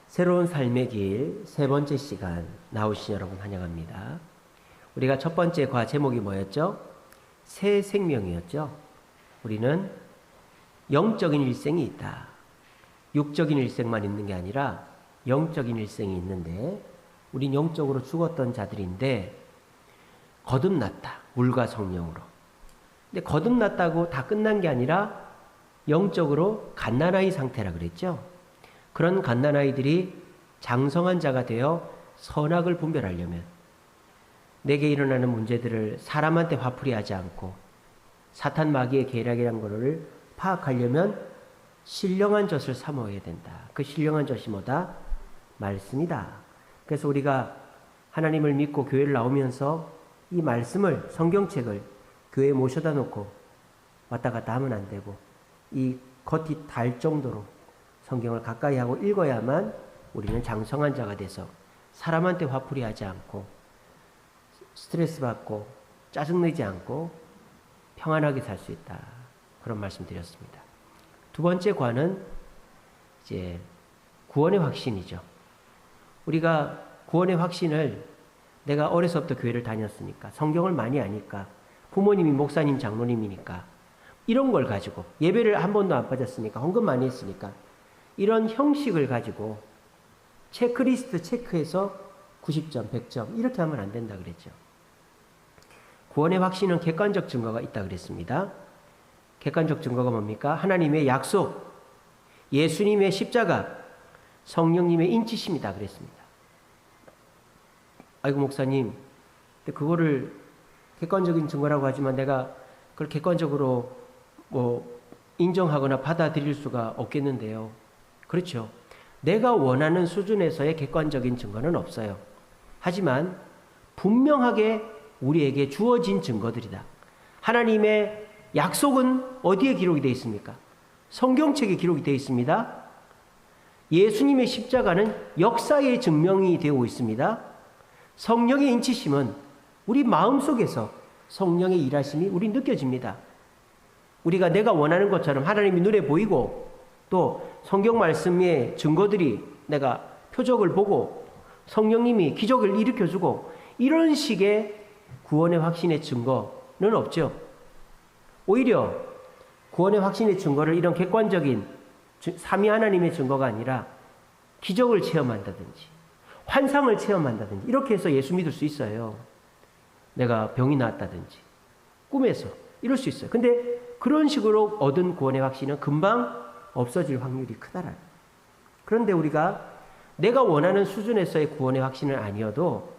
새로운 삶의 길 세 번째 시간 나오신 여러분 환영합니다. 우리가 첫 번째 과 제목이 뭐였죠? 새 생명이었죠. 우리는 영적인 일생이 있다. 육적인 일생만 있는 게 아니라 영적인 일생이 있는데 우린 영적으로 죽었던 자들인데 거듭났다. 물과 성령으로. 근데 거듭났다고 다 끝난 게 아니라 영적으로 갓난아이 상태라 그랬죠. 그런 갓난아이들이 장성한 자가 되어 선악을 분별하려면 내게 일어나는 문제들을 사람한테 화풀이하지 않고 사탄 마귀의 계략이란 것을 파악하려면 신령한 젖을 사 먹어야 된다. 그 신령한 젖이 뭐다? 말씀이다. 그래서 우리가 하나님을 믿고 교회를 나오면서 이 말씀을, 성경책을 교회에 모셔다 놓고 왔다 갔다 하면 안 되고 이 겉이 달 정도로 성경을 가까이 하고 읽어야만 우리는 장성한 자가 돼서 사람한테 화풀이하지 않고 스트레스 받고 짜증내지 않고 평안하게 살 수 있다. 그런 말씀 드렸습니다. 두 번째 과는 이제 구원의 확신이죠. 우리가 구원의 확신을 내가 어려서부터 교회를 다녔으니까 성경을 많이 아니까 부모님이 목사님 장로님이니까 이런 걸 가지고 예배를 한 번도 안 빠졌으니까 헌금 많이 했으니까 이런 형식을 가지고 체크리스트 체크해서 90점, 100점 이렇게 하면 안 된다 그랬죠. 구원의 확신은 객관적 증거가 있다 그랬습니다. 객관적 증거가 뭡니까? 하나님의 약속, 예수님의 십자가, 성령님의 인치심이다 그랬습니다. 아이고 목사님, 근데 그거를 객관적인 증거라고 하지만 내가 그걸 객관적으로 인정하거나 받아들일 수가 없겠는데요. 그렇죠. 내가 원하는 수준에서의 객관적인 증거는 없어요. 하지만 분명하게 우리에게 주어진 증거들이다. 하나님의 약속은 어디에 기록이 되어 있습니까? 성경책에 기록이 되어 있습니다. 예수님의 십자가는 역사의 증명이 되고 있습니다. 성령의 인치심은 우리 마음속에서 성령의 일하심이 우리 느껴집니다. 우리가 내가 원하는 것처럼 하나님이 눈에 보이고 또 성경 말씀의 증거들이 내가 표적을 보고 성령님이 기적을 일으켜주고 이런 식의 구원의 확신의 증거는 없죠. 오히려 구원의 확신의 증거를 이런 객관적인 삼위 하나님의 증거가 아니라 기적을 체험한다든지 환상을 체험한다든지 이렇게 해서 예수 믿을 수 있어요. 내가 병이 나았다든지 꿈에서 이럴 수 있어요. 근데 그런 식으로 얻은 구원의 확신은 금방 없어질 확률이 크다라는. 그런데 우리가 내가 원하는 수준에서의 구원의 확신은 아니어도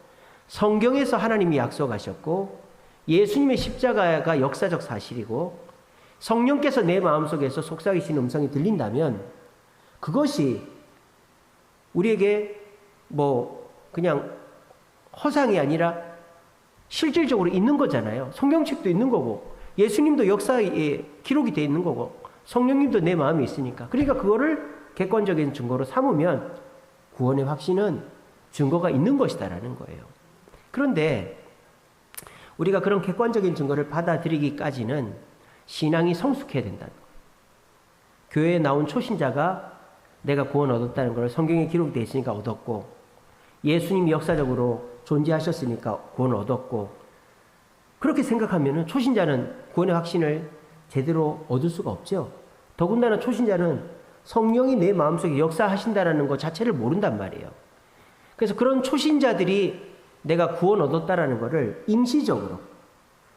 성경에서 하나님이 약속하셨고 예수님의 십자가가 역사적 사실이고 성령께서 내 마음속에서 속삭이신 음성이 들린다면 그것이 우리에게 그냥 허상이 아니라 실질적으로 있는 거잖아요. 성경책도 있는 거고 예수님도 역사에 기록이 되어 있는 거고 성령님도 내 마음에 있으니까. 그러니까 그거를 객관적인 증거로 삼으면 구원의 확신은 증거가 있는 것이다라는 거예요. 그런데 우리가 그런 객관적인 증거를 받아들이기까지는 신앙이 성숙해야 된다는 거예요. 교회에 나온 초신자가 내가 구원 얻었다는 걸 성경에 기록되어 있으니까 얻었고 예수님이 역사적으로 존재하셨으니까 구원을 얻었고 그렇게 생각하면 초신자는 구원의 확신을 제대로 얻을 수가 없죠. 더군다나 초신자는 성령이 내 마음속에 역사하신다는 것 자체를 모른단 말이에요. 그래서 그런 초신자들이 내가 구원 얻었다는 것을 임시적으로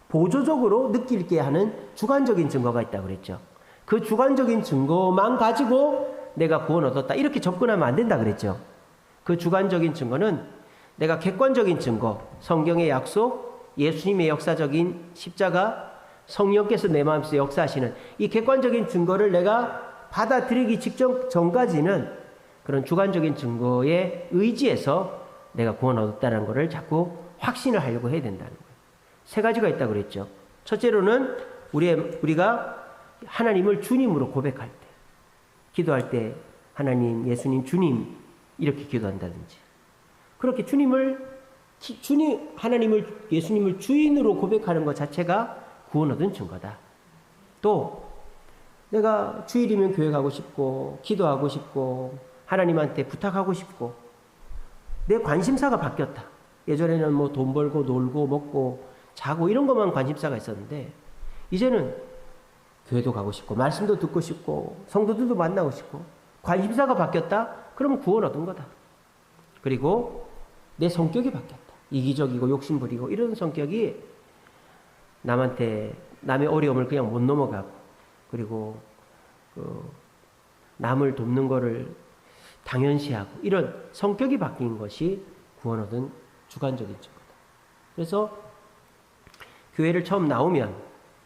보조적으로 느끼게 하는 주관적인 증거가 있다고 그랬죠. 그 주관적인 증거만 가지고 내가 구원 얻었다 이렇게 접근하면 안 된다 그랬죠. 그 주관적인 증거는 내가 객관적인 증거, 성경의 약속, 예수님의 역사적인 십자가, 성령께서 내 마음속에 역사하시는 이 객관적인 증거를 내가 받아들이기 직전 전까지는 그런 주관적인 증거에 의지해서 내가 구원 얻었다는 것을 자꾸 확신을 하려고 해야 된다는 거예요. 세 가지가 있다고 그랬죠. 첫째로는 우리가 하나님을 주님으로 고백할 때, 기도할 때 하나님, 예수님, 주님 이렇게 기도한다든지 그렇게 하나님을, 예수님을 주인으로 고백하는 것 자체가 구원 얻은 증거다. 또 내가 주일이면 교회 가고 싶고 기도하고 싶고 하나님한테 부탁하고 싶고 내 관심사가 바뀌었다. 예전에는 뭐 돈 벌고 놀고 먹고 자고 이런 것만 관심사가 있었는데 이제는 교회도 가고 싶고 말씀도 듣고 싶고 성도들도 만나고 싶고 관심사가 바뀌었다? 그러면 구원 얻은 거다. 그리고 내 성격이 바뀌었다. 이기적이고 욕심부리고 이런 성격이 남의 어려움을 그냥 못 넘어가고 그리고 남을 돕는 거를 당연시하고 이런 성격이 바뀐 것이 구원 얻은 주관적인 증거다. 그래서 교회를 처음 나오면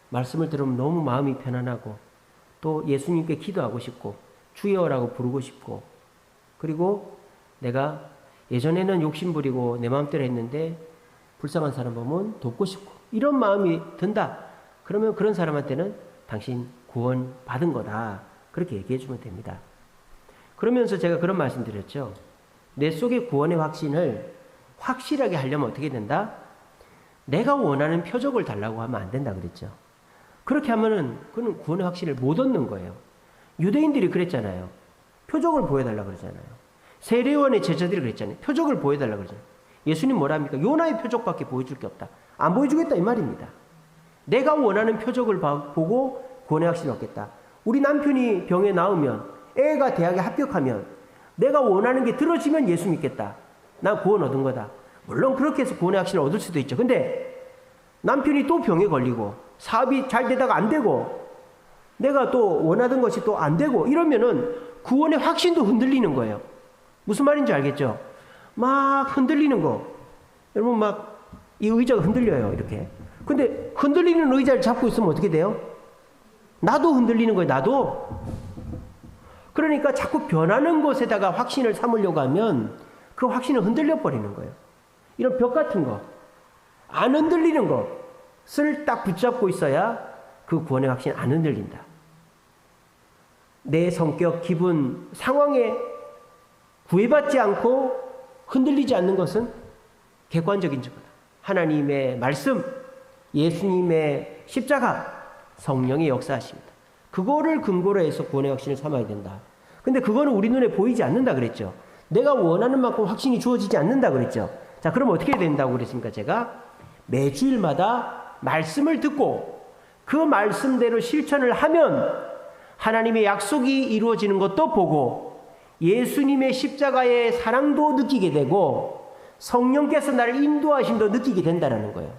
말씀을 들으면 너무 마음이 편안하고 또 예수님께 기도하고 싶고 주여라고 부르고 싶고 그리고 내가 예전에는 욕심부리고 내 마음대로 했는데 불쌍한 사람 보면 돕고 싶고 이런 마음이 든다. 그러면 그런 사람한테는 당신 구원 받은 거다. 그렇게 얘기해 주면 됩니다. 그러면서 제가 그런 말씀 드렸죠. 내 속의 구원의 확신을 확실하게 하려면 어떻게 된다? 내가 원하는 표적을 달라고 하면 안 된다 그랬죠. 그렇게 하면은 그는 구원의 확신을 못 얻는 거예요. 유대인들이 그랬잖아요. 표적을 보여달라고 그러잖아요. 세례요한의 제자들이 그랬잖아요. 표적을 보여달라고 그러잖아요. 예수님 뭐라 합니까? 요나의 표적밖에 보여줄 게 없다. 안 보여주겠다 이 말입니다. 내가 원하는 표적을 보고 구원의 확신을 얻겠다. 우리 남편이 병에 나으면 애가 대학에 합격하면 내가 원하는 게 들어지면 예수 믿겠다. 난 구원 얻은 거다. 물론 그렇게 해서 구원의 확신을 얻을 수도 있죠. 근데 남편이 또 병에 걸리고 사업이 잘 되다가 안 되고 내가 또 원하던 것이 또 안 되고 이러면은 구원의 확신도 흔들리는 거예요. 무슨 말인지 알겠죠? 막 흔들리는 거. 여러분 막 이 의자가 흔들려요. 이렇게. 근데 흔들리는 의자를 잡고 있으면 어떻게 돼요? 나도 흔들리는 거예요. 나도. 그러니까 자꾸 변하는 것에다가 확신을 삼으려고 하면 그 확신은 흔들려 버리는 거예요. 이런 벽 같은 거. 안 흔들리는 것을 딱 붙잡고 있어야 그 구원의 확신 안 흔들린다. 내 성격, 기분, 상황에 구애받지 않고 흔들리지 않는 것은 객관적인 증거다. 하나님의 말씀, 예수님의 십자가, 성령의 역사하십니다. 그거를 근거로 해서 구원의 확신을 삼아야 된다. 근데 그거는 우리 눈에 보이지 않는다 그랬죠. 내가 원하는 만큼 확신이 주어지지 않는다 그랬죠. 자, 그럼 어떻게 해야 된다고 그랬습니까? 제가 매주일마다 말씀을 듣고 그 말씀대로 실천을 하면 하나님의 약속이 이루어지는 것도 보고 예수님의 십자가의 사랑도 느끼게 되고 성령께서 나를 인도하심도 느끼게 된다는 거예요.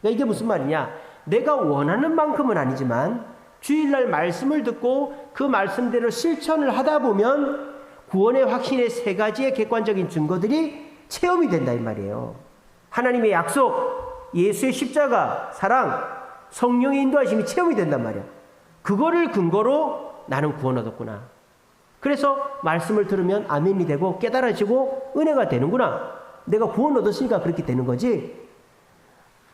그러니까 이게 무슨 말이냐? 내가 원하는 만큼은 아니지만 주일날 말씀을 듣고 그 말씀대로 실천을 하다 보면 구원의 확신의 세 가지의 객관적인 증거들이 체험이 된다 이 말이에요. 하나님의 약속, 예수의 십자가, 사랑, 성령의 인도하심이 체험이 된단 말이야. 그거를 근거로 나는 구원 얻었구나. 그래서 말씀을 들으면 아멘이 되고 깨달아지고 은혜가 되는구나. 내가 구원 얻었으니까 그렇게 되는 거지.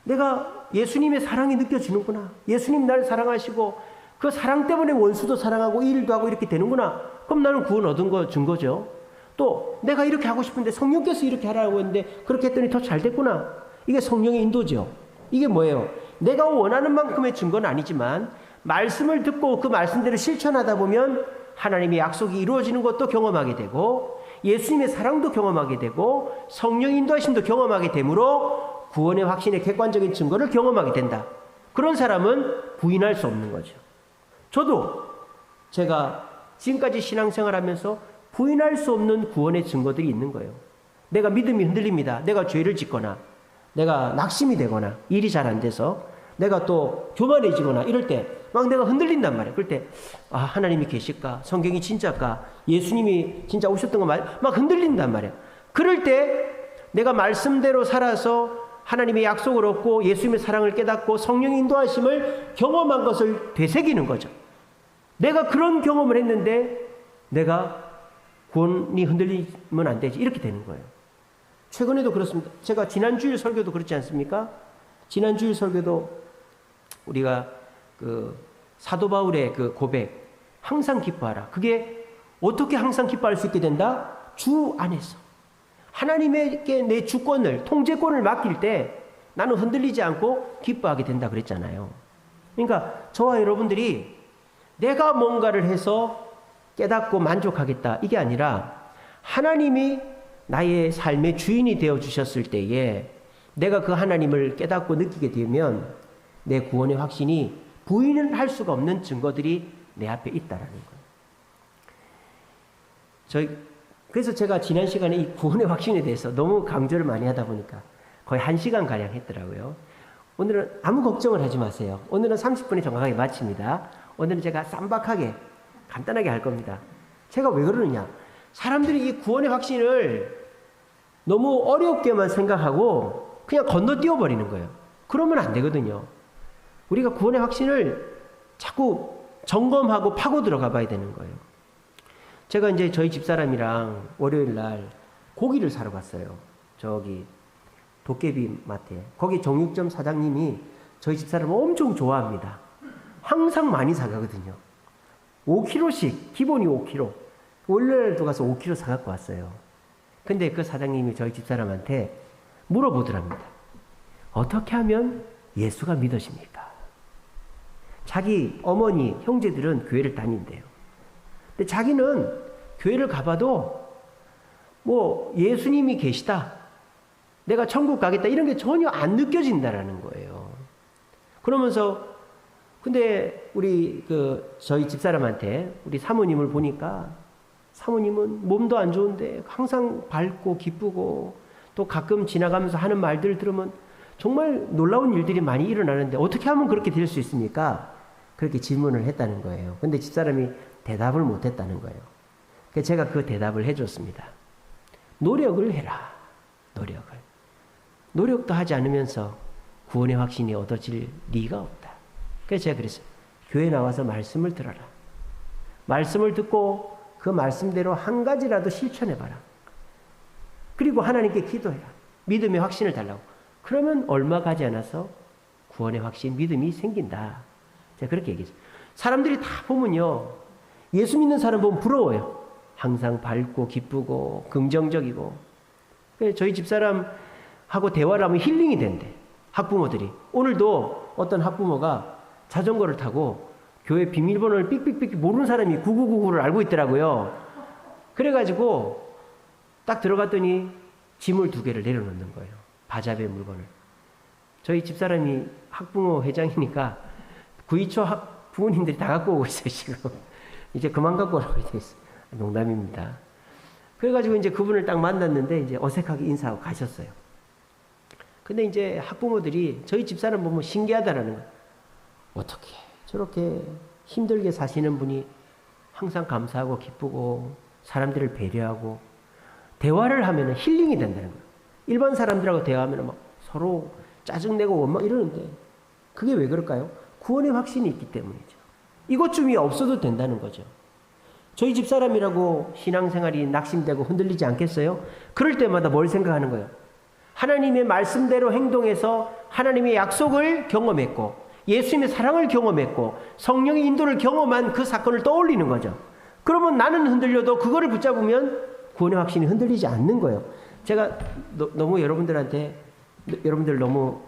내가 예수님의 사랑이 느껴지는구나. 예수님 나를 사랑하시고 그 사랑 때문에 원수도 사랑하고 이 일도 하고 이렇게 되는구나. 그럼 나는 구원 얻은 거 준 거죠. 또 내가 이렇게 하고 싶은데 성령께서 이렇게 하라고 했는데 그렇게 했더니 더 잘 됐구나. 이게 성령의 인도죠. 이게 뭐예요? 내가 원하는 만큼의 증거는 아니지만 말씀을 듣고 그 말씀대로 실천하다 보면 하나님의 약속이 이루어지는 것도 경험하게 되고 예수님의 사랑도 경험하게 되고 성령 인도하심도 경험하게 되므로 구원의 확신의 객관적인 증거를 경험하게 된다. 그런 사람은 부인할 수 없는 거죠. 저도 제가 지금까지 신앙생활하면서 부인할 수 없는 구원의 증거들이 있는 거예요. 내가 믿음이 흔들립니다. 내가 죄를 짓거나 내가 낙심이 되거나 일이 잘 안 돼서 내가 또 교만해지거나 이럴 때 막 내가 흔들린단 말이에요. 그럴 때 아, 하나님이 계실까? 성경이 진짜일까? 예수님이 진짜 오셨던 거 막 흔들린단 말이에요. 그럴 때 내가 말씀대로 살아서 하나님의 약속을 얻고 예수님의 사랑을 깨닫고 성령의 인도하심을 경험한 것을 되새기는 거죠. 내가 그런 경험을 했는데 내가 구원이 흔들리면 안 되지. 이렇게 되는 거예요. 최근에도 그렇습니다. 제가 지난주일 설교도 그렇지 않습니까? 지난주일 설교도 우리가 그 사도 바울의 그 고백, 항상 기뻐하라. 그게 어떻게 항상 기뻐할 수 있게 된다? 주 안에서. 하나님에게 내 주권을, 통제권을 맡길 때 나는 흔들리지 않고 기뻐하게 된다 그랬잖아요. 그러니까 저와 여러분들이 내가 뭔가를 해서 깨닫고 만족하겠다. 이게 아니라 하나님이 나의 삶의 주인이 되어 주셨을 때에 내가 그 하나님을 깨닫고 느끼게 되면 내 구원의 확신이 부인을 할 수가 없는 증거들이 내 앞에 있다라는 거예요. 그래서 제가 지난 시간에 이 구원의 확신에 대해서 너무 강조를 많이 하다 보니까 거의 1시간 가량 했더라고요. 오늘은 아무 걱정을 하지 마세요. 오늘은 30분에 정확하게 마칩니다. 오늘은 제가 쌈박하게 간단하게 할 겁니다. 제가 왜 그러느냐? 사람들이 이 구원의 확신을 너무 어렵게만 생각하고 그냥 건너뛰어 버리는 거예요. 그러면 안 되거든요. 우리가 구원의 확신을 자꾸 점검하고 파고 들어가 봐야 되는 거예요. 제가 이제 저희 집사람이랑 월요일 날 고기를 사러 갔어요. 저기 도깨비 마트에. 거기 정육점 사장님이 저희 집사람을 엄청 좋아합니다. 항상 많이 사가거든요. 5kg씩, 기본이 5kg. 월요일도 가서 5kg 사갖고 왔어요. 근데 그 사장님이 저희 집사람한테 물어보더랍니다. 어떻게 하면 예수가 믿어집니까? 자기 어머니, 형제들은 교회를 다닌대요. 근데 자기는 교회를 가봐도 뭐 예수님이 계시다, 내가 천국 가겠다 이런 게 전혀 안 느껴진다라는 거예요. 그러면서 근데 우리 저희 집사람한테 우리 사모님을 보니까 사모님은 몸도 안 좋은데 항상 밝고 기쁘고 또 가끔 지나가면서 하는 말들을 들으면 정말 놀라운 일들이 많이 일어나는데 어떻게 하면 그렇게 될 수 있습니까? 그렇게 질문을 했다는 거예요. 근데 집사람이 대답을 못 했다는 거예요. 그래서 제가 그 대답을 해줬습니다. 노력을 해라. 노력도 하지 않으면서 구원의 확신이 얻어질 리가 없다. 그래서 제가 그랬어요. 교회 나와서 말씀을 들어라. 말씀을 듣고 그 말씀대로 한 가지라도 실천해봐라. 그리고 하나님께 기도해라. 믿음의 확신을 달라고. 그러면 얼마 가지 않아서 구원의 확신, 믿음이 생긴다. 제가 그렇게 얘기했어요. 사람들이 다 보면요, 예수 믿는 사람 보면 부러워요. 항상 밝고 기쁘고 긍정적이고. 저희 집사람하고 대화를 하면 힐링이 된대. 학부모들이. 오늘도 어떤 학부모가 자전거를 타고 교회 비밀번호를 삑삑삑 모르는 사람이 9999를 알고 있더라고요. 그래가지고 딱 들어갔더니 짐을 2개를 내려놓는 거예요. 바잡의 물건을. 저희 집사람이 학부모 회장이니까 9.2초 부모님들이 다 갖고 오고 있어요, 지금. 이제 그만 갖고 오라고 돼 있어요. 농담입니다. 그래가지고 이제 그분을 딱 만났는데 이제 어색하게 인사하고 가셨어요. 근데 이제 학부모들이 저희 집사람 보면 신기하다라는 거예요. 어떻게 저렇게 힘들게 사시는 분이 항상 감사하고 기쁘고 사람들을 배려하고 대화를 하면 힐링이 된다는 거예요. 일반 사람들하고 대화하면 막 서로 짜증내고 원망 이러는데 그게 왜 그럴까요? 구원의 확신이 있기 때문이죠. 이것쯤이 없어도 된다는 거죠. 저희 집사람이라고 신앙생활이 낙심되고 흔들리지 않겠어요? 그럴 때마다 뭘 생각하는 거예요? 하나님의 말씀대로 행동해서 하나님의 약속을 경험했고 예수님의 사랑을 경험했고 성령의 인도를 경험한 그 사건을 떠올리는 거죠. 그러면 나는 흔들려도 그거를 붙잡으면 구원의 확신이 흔들리지 않는 거예요. 제가 너무 여러분들 너무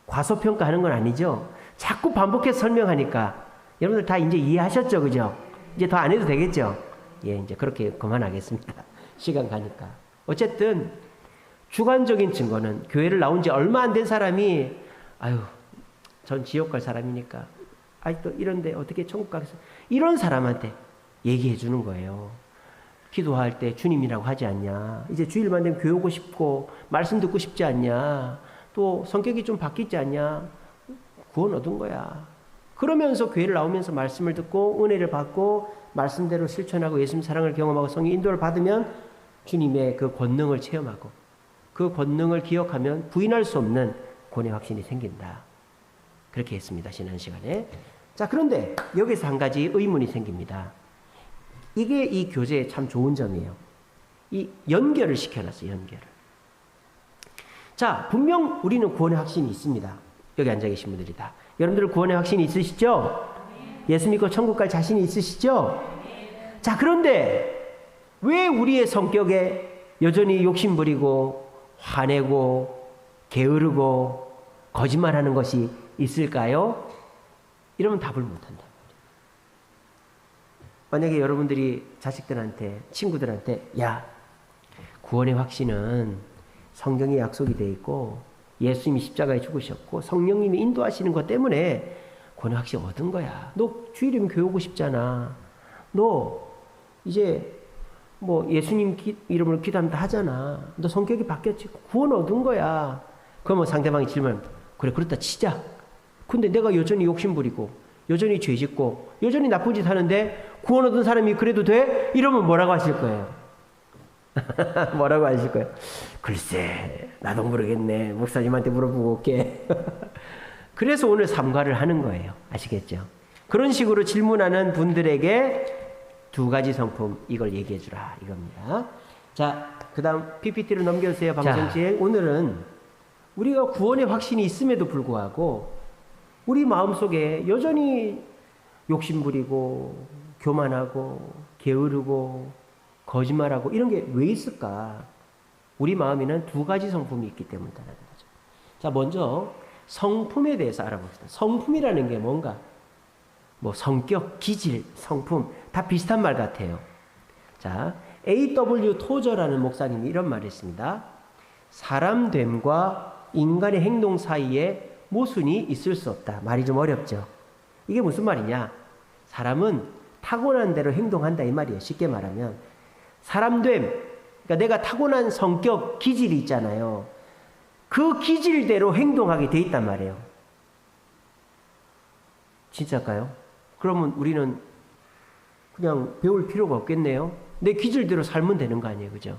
과소평가하는 건 아니죠. 자꾸 반복해서 설명하니까 여러분들 다 이제 이해하셨죠, 그죠? 이제 더 안 해도 되겠죠? 예, 이제 그렇게 그만하겠습니다. 시간 가니까. 어쨌든 주관적인 증거는 교회를 나온 지 얼마 안 된 사람이 아유, 전 지옥 갈 사람이니까 아직도 이런데 어떻게 천국 가겠어? 이런 사람한테 얘기해 주는 거예요. 기도할 때 주님이라고 하지 않냐? 이제 주일만 되면 교회 오고 싶고 말씀 듣고 싶지 않냐? 또 성격이 좀 바뀌지 않냐? 구원 얻은 거야. 그러면서 교회를 나오면서 말씀을 듣고 은혜를 받고 말씀대로 실천하고 예수님 사랑을 경험하고 성령 인도를 받으면 주님의 그 권능을 체험하고 그 권능을 기억하면 부인할 수 없는 구원의 확신이 생긴다. 그렇게 했습니다. 지난 시간에. 자, 그런데 여기서 한 가지 의문이 생깁니다. 이게 이 교재의 참 좋은 점이에요. 이 연결을 시켜놨어요. 연결을. 자, 분명 우리는 구원의 확신이 있습니다. 여기 앉아 계신 분들이 다. 여러분들 구원의 확신이 있으시죠? 예수 믿고 천국 갈 자신이 있으시죠? 자, 그런데 왜 우리의 성격에 여전히 욕심부리고 화내고 게으르고 거짓말하는 것이 있을까요? 이러면 답을 못한단 말이에요. 만약에 여러분들이 자식들한테, 친구들한테, 야, 구원의 확신은 성경에 약속이 되어 있고 예수님이 십자가에 죽으셨고 성령님이 인도하시는 것 때문에 구원의 확신 얻은 거야. 너 주일이면 교회 오고 싶잖아. 너 이제 뭐 예수님 이름으로 기도하면 다 하잖아. 너 성격이 바뀌었지. 구원 얻은 거야. 그러면 상대방이 질문, 그래 그렇다 치자. 근데 내가 여전히 욕심부리고 여전히 죄짓고 여전히 나쁜 짓 하는데 구원 얻은 사람이 그래도 돼? 이러면 뭐라고 하실 거예요? 뭐라고 하실 거예요? 글쎄 나도 모르겠네. 목사님한테 물어보고 올게. 그래서 오늘 삼가를 하는 거예요. 아시겠죠? 그런 식으로 질문하는 분들에게 두 가지 성품 이걸 얘기해 주라 이겁니다. 자, 그 다음 PPT로 넘겨주세요. 방송실. 오늘은 우리가 구원의 확신이 있음에도 불구하고 우리 마음속에 여전히 욕심부리고 교만하고 게으르고 거짓말하고 이런 게 왜 있을까? 우리 마음에는 두 가지 성품이 있기 때문이라는 거죠. 자, 먼저 성품에 대해서 알아봅시다. 성품이라는 게 뭔가? 뭐 성격, 기질, 성품 다 비슷한 말 같아요. 자, A.W. 토저라는 목사님이 이런 말을 했습니다. 사람됨과 인간의 행동 사이에 모순이 있을 수 없다. 말이 좀 어렵죠. 이게 무슨 말이냐? 사람은 타고난 대로 행동한다 이 말이에요. 쉽게 말하면 사람됨, 그러니까 내가 타고난 성격, 기질이 있잖아요. 그 기질대로 행동하게 돼 있단 말이에요. 진짜일까요? 그러면 우리는 그냥 배울 필요가 없겠네요. 내 기질대로 살면 되는 거 아니에요, 그죠?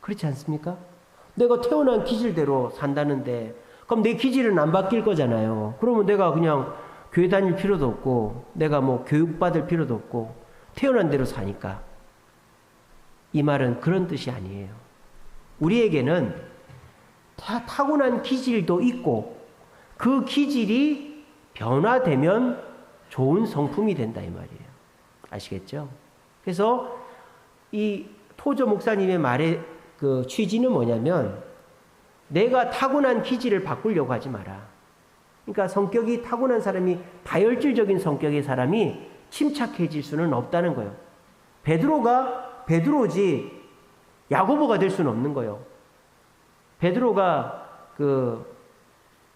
그렇지 않습니까? 내가 태어난 기질대로 산다는데 그럼 내 기질은 안 바뀔 거잖아요. 그러면 내가 그냥 교회 다닐 필요도 없고 내가 뭐 교육받을 필요도 없고 태어난 대로 사니까. 이 말은 그런 뜻이 아니에요. 우리에게는 타고난 기질도 있고 그 기질이 변화되면 좋은 성품이 된다 이 말이에요. 아시겠죠? 그래서 이 토저 목사님의 말의 그 취지는 뭐냐면 내가 타고난 기질을 바꾸려고 하지 마라. 그러니까 성격이 타고난 사람이 다혈질적인 성격의 사람이 침착해질 수는 없다는 거예요. 베드로가 베드로지 야고보가 될 수는 없는 거예요. 베드로가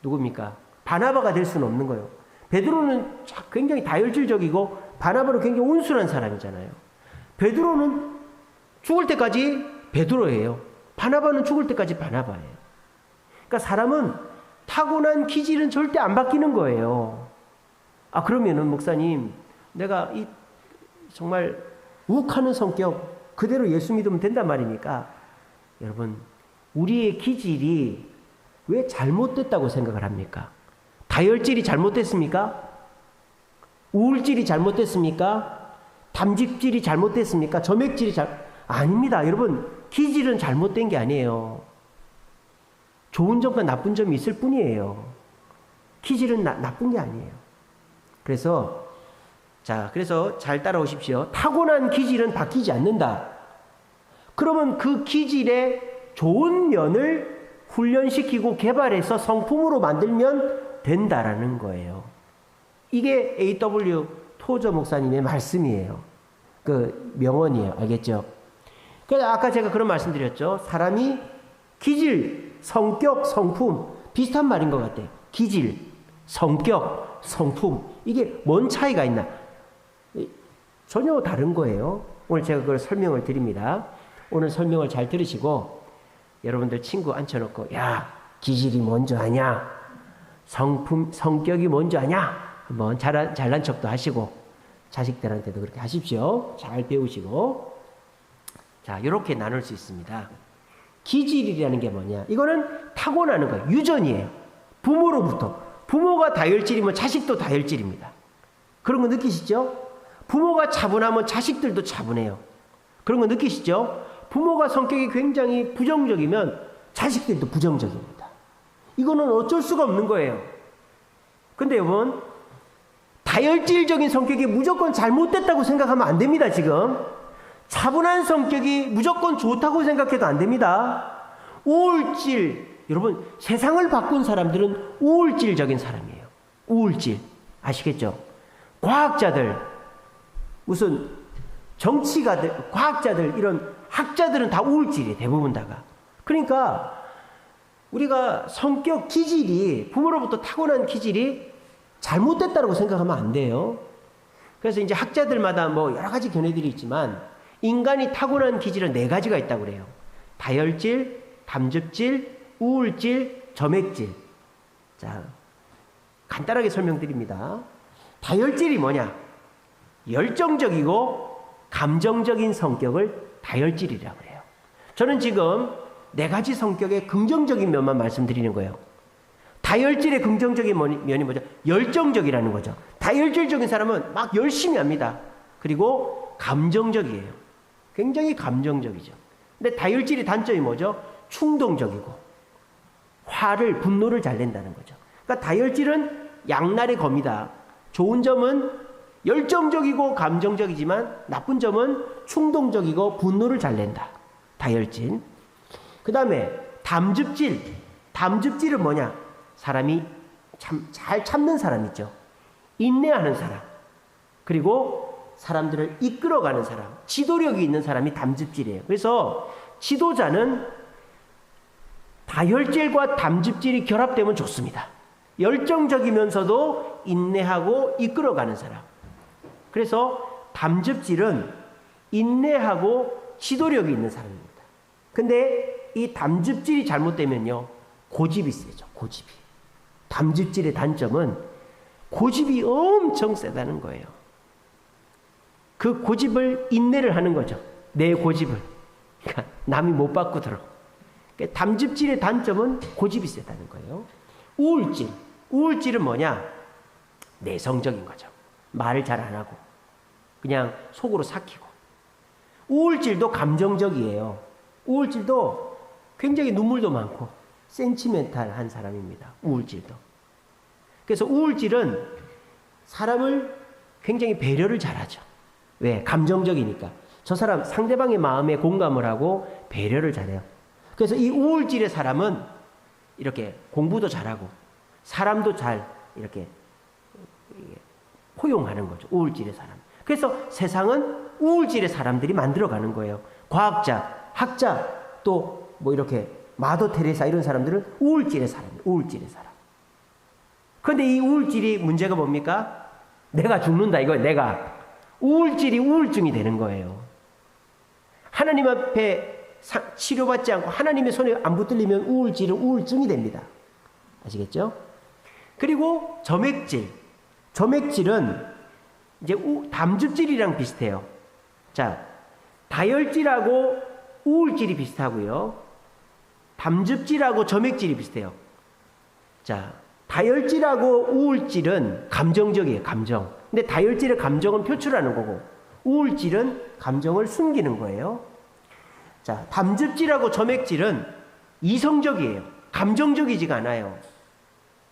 누굽니까? 바나바가 될 수는 없는 거예요. 베드로는 굉장히 다혈질적이고 바나바는 굉장히 온순한 사람이잖아요. 베드로는 죽을 때까지 베드로예요. 바나바는 죽을 때까지 바나바예요. 그러니까 사람은 타고난 기질은 절대 안 바뀌는 거예요. 아, 그러면은 목사님, 내가 이 정말 욱하는 성격 그대로 예수 믿으면 된단 말입니까? 여러분, 우리의 기질이 왜 잘못됐다고 생각을 합니까? 다혈질이 잘못됐습니까? 우울질이 잘못됐습니까? 담직질이 잘못됐습니까? 점액질이 아닙니다. 여러분, 기질은 잘못된 게 아니에요. 좋은 점과 나쁜 점이 있을 뿐이에요. 기질은 나쁜 게 아니에요. 그래서 잘 따라오십시오. 타고난 기질은 바뀌지 않는다. 그러면 그 기질의 좋은 면을 훈련시키고 개발해서 성품으로 만들면 된다라는 거예요. 이게 A.W. 토저 목사님의 말씀이에요. 그 명언이에요. 알겠죠? 그래서 아까 제가 그런 말씀 드렸죠. 사람이 기질, 성격, 성품 비슷한 말인 것 같아요. 기질, 성격, 성품 이게 뭔 차이가 있나? 전혀 다른 거예요. 오늘 제가 그걸 설명을 드립니다. 오늘 설명을 잘 들으시고 여러분들 친구 앉혀놓고 야, 기질이 뭔지 아냐? 성격이 뭔지 아냐? 한번 잘난 척도 하시고 자식들한테도 그렇게 하십시오. 잘 배우시고. 자, 이렇게 나눌 수 있습니다. 기질이라는 게 뭐냐? 이거는 타고나는 거예요. 유전이에요. 부모로부터. 부모가 다혈질이면 자식도 다혈질입니다. 그런 거 느끼시죠? 부모가 차분하면 자식들도 차분해요. 그런 거 느끼시죠? 부모가 성격이 굉장히 부정적이면 자식들도 부정적입니다. 이거는 어쩔 수가 없는 거예요. 근데 여러분, 다혈질적인 성격이 무조건 잘못됐다고 생각하면 안 됩니다, 지금. 차분한 성격이 무조건 좋다고 생각해도 안 됩니다. 우울질, 여러분, 세상을 바꾼 사람들은 우울질적인 사람이에요. 우울질. 아시겠죠? 과학자들, 무슨 정치가들, 과학자들, 이런 학자들은 다 우울질이에요. 대부분 다가. 그러니까 우리가 성격 기질이, 부모로부터 타고난 기질이 잘못됐다고 생각하면 안 돼요. 그래서 이제 학자들마다 뭐 여러 가지 견해들이 있지만 인간이 타고난 기질은 4가지가 있다고 그래요. 다혈질, 담즙질, 우울질, 점액질. 자, 간단하게 설명드립니다. 다혈질이 뭐냐? 열정적이고 감정적인 성격을 다혈질이라고 해요. 저는 지금 4가지 성격의 긍정적인 면만 말씀드리는 거예요. 다혈질의 긍정적인 면이 뭐죠? 열정적이라는 거죠. 다혈질적인 사람은 막 열심히 합니다. 그리고 감정적이에요. 굉장히 감정적이죠. 근데 다혈질의 단점이 뭐죠? 충동적이고 분노를 잘 낸다는 거죠. 그러니까 다혈질은 양날의 검이다. 좋은 점은 열정적이고 감정적이지만 나쁜 점은 충동적이고 분노를 잘 낸다. 다혈질. 그 다음에 담즙질. 담즙질은 뭐냐? 사람이 잘 참는 사람 있죠. 인내하는 사람. 그리고 사람들을 이끌어가는 사람. 지도력이 있는 사람이 담즙질이에요. 그래서 지도자는 다혈질과 담즙질이 결합되면 좋습니다. 열정적이면서도 인내하고 이끌어가는 사람. 그래서 담즙질은 인내하고 지도력이 있는 사람입니다. 근데 이 담즙질이 잘못되면요, 고집이 세죠. 고집이. 담즙질의 단점은 고집이 엄청 세다는 거예요. 그 고집을 인내를 하는 거죠. 내 고집을. 그러니까 남이 못 바꾸도록. 그러니까 담즙질의 단점은 고집이 세다는 거예요. 우울질. 우울질은 뭐냐? 내성적인 거죠. 말을 잘 안 하고 그냥 속으로 삭히고. 우울질도 감정적이에요. 우울질도 굉장히 눈물도 많고 센치멘탈한 사람입니다. 우울질도. 그래서 우울질은 사람을 굉장히 배려를 잘하죠. 왜? 감정적이니까. 저 사람 상대방의 마음에 공감을 하고 배려를 잘해요. 그래서 이 우울질의 사람은 이렇게 공부도 잘하고 사람도 잘 이렇게 포용하는 거죠. 우울질의 사람. 그래서 세상은 우울질의 사람들이 만들어가는 거예요. 과학자, 학자, 또 뭐 이렇게 마더 테레사 이런 사람들은 우울질의 사람이에요. 우울질의 사람. 그런데 이 우울질이 문제가 뭡니까? 내가 죽는다 이거예요. 내가. 우울질이 우울증이 되는 거예요. 하나님 앞에 치료받지 않고 하나님의 손에 안 붙들리면 우울질은 우울증이 됩니다. 아시겠죠? 그리고 점액질. 점액질은 이제 담즙질이랑 비슷해요. 자, 다혈질하고 우울질이 비슷하고요. 담즙질하고 점액질이 비슷해요. 자, 다혈질하고 우울질은 감정적이에요. 감정. 근데 다혈질의 감정은 표출하는 거고 우울질은 감정을 숨기는 거예요. 자, 담즙질하고 점액질은 이성적이에요. 감정적이지가 않아요.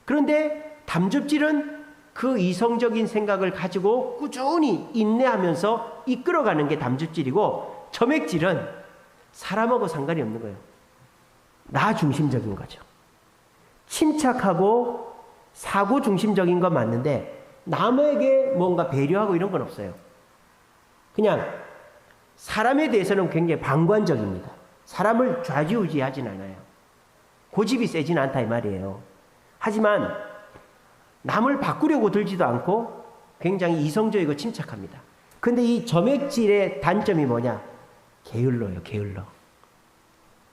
그런데 담즙질은 그 이성적인 생각을 가지고 꾸준히 인내하면서 이끌어가는 게 담즙질이고 점액질은 사람하고 상관이 없는 거예요. 나 중심적인 거죠. 침착하고 사고 중심적인 건 맞는데 남에게 뭔가 배려하고 이런 건 없어요. 그냥 사람에 대해서는 굉장히 방관적입니다. 사람을 좌지우지하진 않아요. 고집이 세진 않다 이 말이에요. 하지만 남을 바꾸려고 들지도 않고 굉장히 이성적이고 침착합니다. 근데 이 점액질의 단점이 뭐냐? 게을러요. 게을러.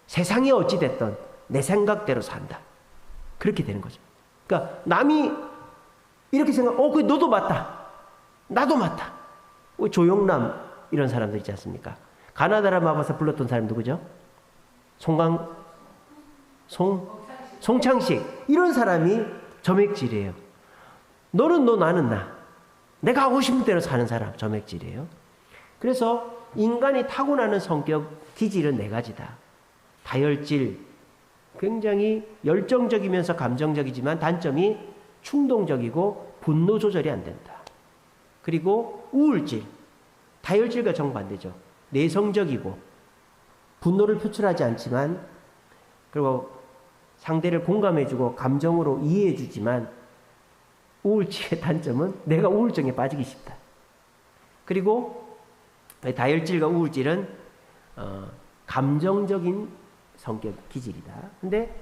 세상이 어찌됐든 내 생각대로 산다. 그렇게 되는 거죠. 그러니까 남이 이렇게 그 너도 맞다. 나도 맞다. 조용남 이런 사람들 있지 않습니까? 가나다라 마법사 불렀던 사람 누구죠? 송창식. 이런 사람이 점액질이에요. 너는 너, 나는 나. 내가 하고 싶은 대로 사는 사람, 점액질이에요. 그래서 인간이 타고나는 성격 기질은 4가지다. 다혈질, 굉장히 열정적이면서 감정적이지만 단점이 충동적이고 분노 조절이 안 된다. 그리고 우울질, 다혈질과 정반대죠. 내성적이고 분노를 표출하지 않지만 그리고 상대를 공감해주고 감정으로 이해해주지만 우울증의 단점은 내가 우울증에 빠지기 쉽다. 그리고 다혈질과 우울질은 감정적인 성격 기질이다. 근데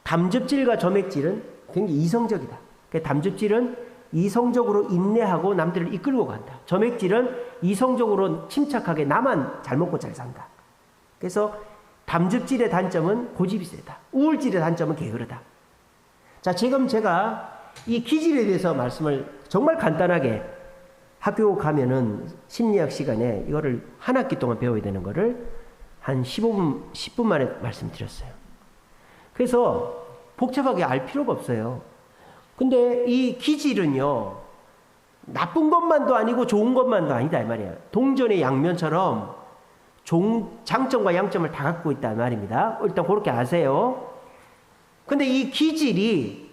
담즙질과 점액질은 굉장히 이성적이다. 담즙질은 이성적으로 인내하고 남들을 이끌고 간다. 점액질은 이성적으로 침착하게 나만 잘 먹고 잘 산다. 그래서 담즙질의 단점은 고집이 세다. 우울질의 단점은 게으르다. 자, 지금 제가 이 기질에 대해서 말씀을 정말 간단하게 학교 가면은 심리학 시간에 이거를 한 학기 동안 배워야 되는 거를 한 15분, 10분 만에 말씀드렸어요. 그래서 복잡하게 알 필요가 없어요. 근데 이 기질은요, 나쁜 것만도 아니고 좋은 것만도 아니다 이 말이에요. 동전의 양면처럼 장점과 양점을 다 갖고 있다 이 말입니다. 일단 그렇게 아세요. 근데 이 기질이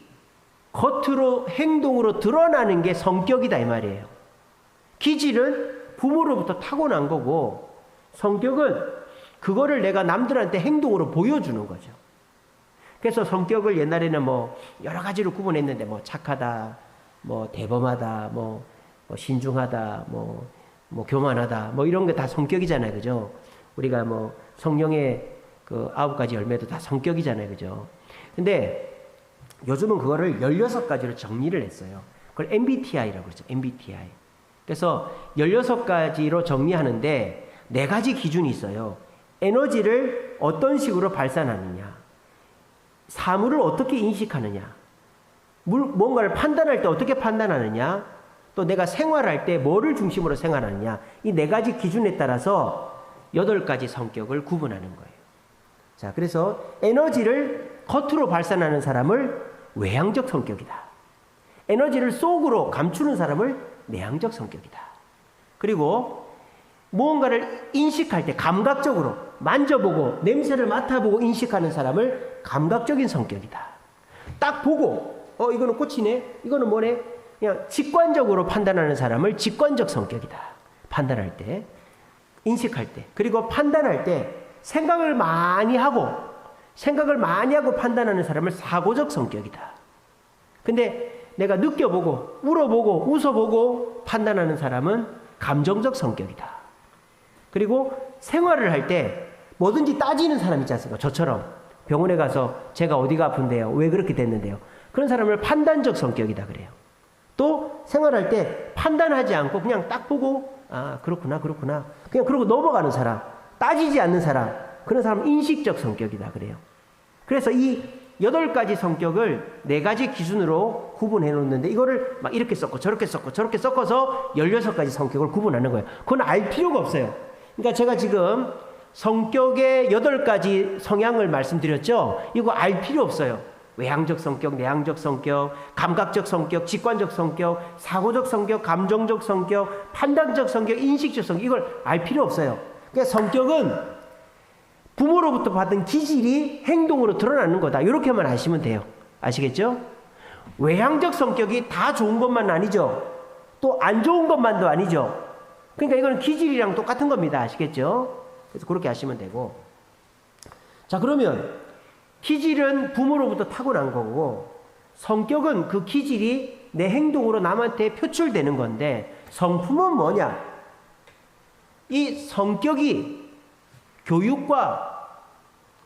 겉으로 행동으로 드러나는 게 성격이다 이 말이에요. 기질은 부모로부터 타고난 거고 성격은 그거를 내가 남들한테 행동으로 보여주는 거죠. 그래서 성격을 옛날에는 뭐 여러 가지로 구분했는데 뭐 착하다, 뭐 대범하다, 뭐 신중하다, 뭐 교만하다, 뭐 이런 게 다 성격이잖아요, 그죠? 우리가 뭐 성령의 그 9가지 열매도 다 성격이잖아요, 그죠? 근데 요즘은 그거를 16가지로 정리를 했어요. 그걸 MBTI라고 그러죠, MBTI. 그래서 16가지로 정리하는데 4가지 기준이 있어요. 에너지를 어떤 식으로 발산하느냐, 사물을 어떻게 인식하느냐, 뭔가를 판단할 때 어떻게 판단하느냐, 또 내가 생활할 때 뭐를 중심으로 생활하느냐, 이 4가지 기준에 따라서 8가지 성격을 구분하는 거예요. 자, 그래서 에너지를 겉으로 발산하는 사람을 외향적 성격이다. 에너지를 속으로 감추는 사람을 내향적 성격이다. 그리고 무언가를 인식할 때 감각적으로 만져보고 냄새를 맡아보고 인식하는 사람을 감각적인 성격이다. 딱 보고 이거는 꽃이네, 이거는 뭐네, 그냥 직관적으로 판단하는 사람을 직관적 성격이다. 판단할 때, 인식할 때. 그리고 판단할 때 생각을 많이 하고 판단하는 사람을 사고적 성격이다. 근데 내가 느껴보고 울어보고 웃어보고 판단하는 사람은 감정적 성격이다. 그리고 생활을 할 때 뭐든지 따지는 사람 있지 않습니까? 저처럼 병원에 가서 제가 어디가 아픈데요? 왜 그렇게 됐는데요? 그런 사람을 판단적 성격이다 그래요. 또 생활할 때 판단하지 않고 그냥 딱 보고 그렇구나 그냥 그러고 넘어가는 사람, 따지지 않는 사람, 그런 사람은 인식적 성격이다 그래요. 그래서 이 8가지 성격을 4가지 기준으로 구분해 놓는데 이거를 막 이렇게 섞고 저렇게 섞어서 16가지 성격을 구분하는 거예요. 그건 알 필요가 없어요. 그러니까 제가 지금 성격의 8가지 성향을 말씀드렸죠. 이거 알 필요 없어요. 외향적 성격, 내향적 성격, 감각적 성격, 직관적 성격, 사고적 성격, 감정적 성격, 판단적 성격, 인식적 성격, 이걸 알 필요 없어요. 그러니까 성격은 부모로부터 받은 기질이 행동으로 드러나는 거다. 이렇게만 아시면 돼요. 아시겠죠? 외향적 성격이 다 좋은 것만 아니죠. 또 안 좋은 것만도 아니죠. 그러니까 이거는 기질이랑 똑같은 겁니다. 아시겠죠? 그래서 그렇게 아시면 되고. 자, 그러면 기질은 부모로부터 타고난 거고 성격은 그 기질이 내 행동으로 남한테 표출되는 건데 성품은 뭐냐? 이 성격이 교육과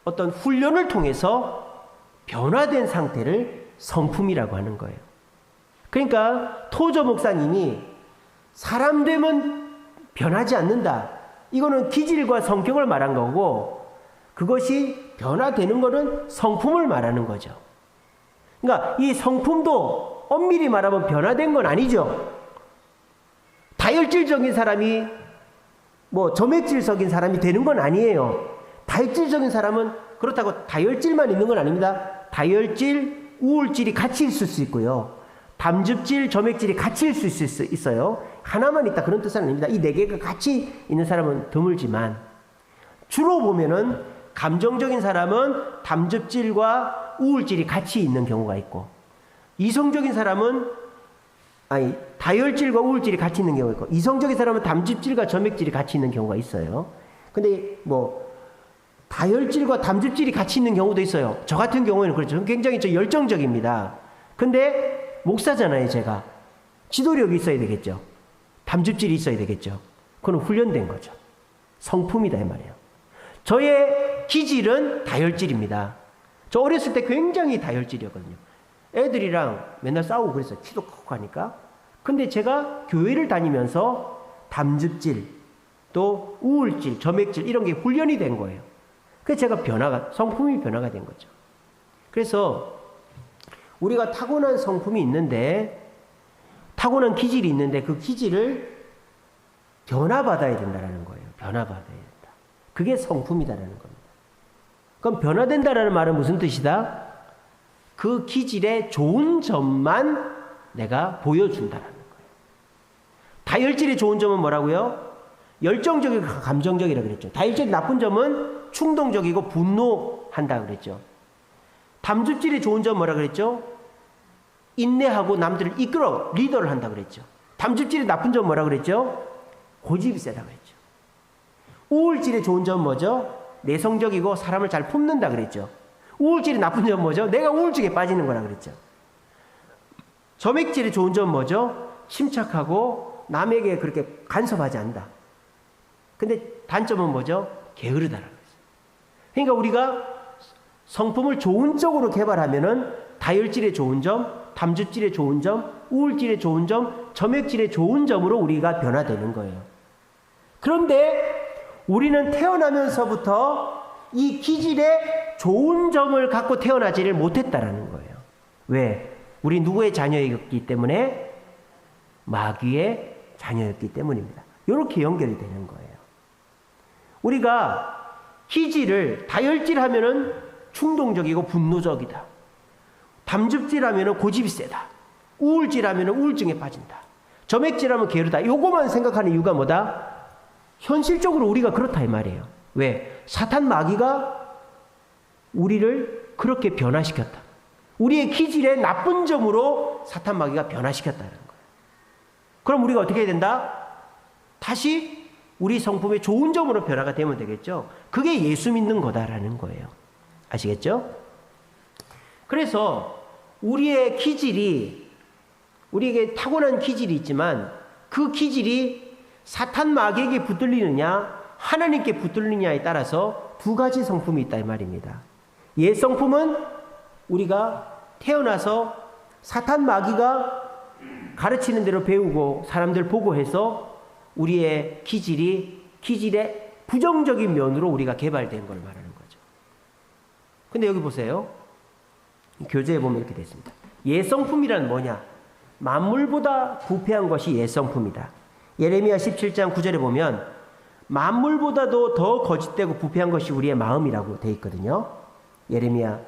어떤 훈련을 통해서 변화된 상태를 성품이라고 하는 거예요. 그러니까 토저 목사님이 사람 되면 변하지 않는다. 이거는 기질과 성격을 말한 거고 그것이 변화되는 것은 성품을 말하는 거죠. 그러니까 이 성품도 엄밀히 말하면 변화된 건 아니죠. 다혈질적인 사람이 점액질적인 사람이 되는 건 아니에요. 다혈질적인 사람은 그렇다고 다혈질만 있는 건 아닙니다. 다혈질, 우울질이 같이 있을 수 있고요. 담즙질, 점액질이 같이 있을 수 있어요. 하나만 있다 그런 뜻은 아닙니다. 이 4개가 같이 있는 사람은 드물지만 주로 보면은 감정적인 사람은 담즙질과 우울질이 같이 있는 경우가 있고 이성적인 사람은 다혈질과 우울질이 같이 있는 경우가 있고 이성적인 사람은 담즙질과 점액질이 같이 있는 경우가 있어요. 근데 다혈질과 담즙질이 같이 있는 경우도 있어요. 저 같은 경우에는 그렇죠. 굉장히 열정적입니다. 근데 목사잖아요, 제가. 지도력이 있어야 되겠죠. 담즙질이 있어야 되겠죠. 그건 훈련된 거죠. 성품이다 이 말이에요. 저의 기질은 다혈질입니다. 저 어렸을 때 굉장히 다혈질이었거든요. 애들이랑 맨날 싸우고 그랬어요. 키도 크고 하니까. 근데 제가 교회를 다니면서 담즙질, 또 우울질, 점액질 이런 게 훈련이 된 거예요. 그래서 제가 성품이 변화가 된 거죠. 그래서 우리가 타고난 성품이 있는데, 타고난 기질이 있는데 그 기질을 변화받아야 된다는 거예요. 변화받아야 된다. 그게 성품이다라는 겁니다. 그럼 변화된다라는 말은 무슨 뜻이다? 그 기질의 좋은 점만 내가 보여준다라는 거예요. 다혈질의 좋은 점은 뭐라고요? 열정적이고 감정적이라고 그랬죠. 다혈질의 나쁜 점은 충동적이고 분노한다 그랬죠. 담즙질의 좋은 점은 뭐라 그랬죠? 인내하고 남들을 이끌어 리더를 한다 그랬죠. 담즙질의 나쁜 점은 뭐라 그랬죠? 고집이 세다 그랬죠. 우울질의 좋은 점은 뭐죠? 내성적이고 사람을 잘 품는다 그랬죠. 우울질의 나쁜 점은 뭐죠? 내가 우울증에 빠지는 거라 그랬죠. 점액질의 좋은 점은 뭐죠? 침착하고 남에게 그렇게 간섭하지 않는다. 근데 단점은 뭐죠? 게으르다라고 했어요. 그러니까 우리가 성품을 좋은 쪽으로 개발하면은 다혈질의 좋은 점, 담즙질의 좋은 점, 우울질의 좋은 점, 점액질의 좋은 점으로 우리가 변화되는 거예요. 그런데 우리는 태어나면서부터 이 기질의 좋은 점을 갖고 태어나지를 못했다라는 거예요. 왜? 우리 누구의 자녀였기 때문에? 마귀의 자녀였기 때문입니다. 이렇게 연결이 되는 거예요. 우리가 기질을 다혈질하면은 충동적이고 분노적이다. 담즙질하면은 고집이 세다. 우울질하면은 우울증에 빠진다. 점액질하면 게으르다. 요거만 생각하는 이유가 뭐다? 현실적으로 우리가 그렇다 이 말이에요. 왜? 사탄 마귀가 우리를 그렇게 변화시켰다. 우리의 기질의 나쁜 점으로 사탄 마귀가 변화시켰다는 거예요. 그럼 우리가 어떻게 해야 된다? 다시 우리 성품의 좋은 점으로 변화가 되면 되겠죠. 그게 예수 믿는 거다라는 거예요. 아시겠죠? 그래서 우리의 기질이, 우리에게 타고난 기질이 있지만 그 기질이 사탄 마귀에게 붙들리느냐 하나님께 붙들리느냐에 따라서 두 가지 성품이 있다 이 말입니다. 옛 성품은 우리가 태어나서 사탄 마귀가 가르치는 대로 배우고 사람들 보고 해서 우리의 기질의 부정적인 면으로 우리가 개발된 걸 말하는 거죠. 근데 여기 보세요. 교재에 보면 이렇게 됐습니다. 옛 성품이란 뭐냐? 만물보다 부패한 것이 옛 성품이다. 예레미야 17장 9절에 보면 만물보다도 더 거짓되고 부패한 것이 우리의 마음이라고 되어 있거든요. 예레미야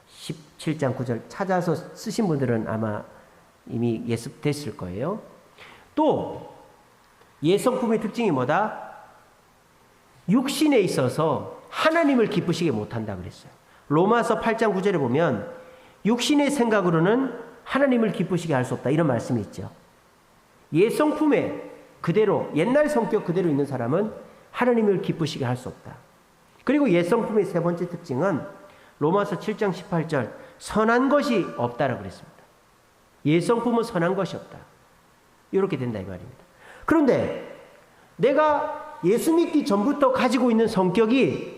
17장 9절 찾아서 쓰신 분들은 아마 이미 예습됐을 거예요. 또 옛 성품의 특징이 뭐다? 육신에 있어서 하나님을 기쁘시게 못한다 그랬어요. 로마서 8장 9절에 보면 육신의 생각으로는 하나님을 기쁘시게 할 수 없다 이런 말씀이 있죠. 옛 성품에 그대로 옛날 성격 그대로 있는 사람은 하나님을 기쁘시게 할 수 없다. 그리고 옛 성품의 세 번째 특징은 로마서 7장 18절 선한 것이 없다라고 그랬습니다. 옛 성품은 선한 것이 없다. 이렇게 된다 이 말입니다. 그런데 내가 예수 믿기 전부터 가지고 있는 성격이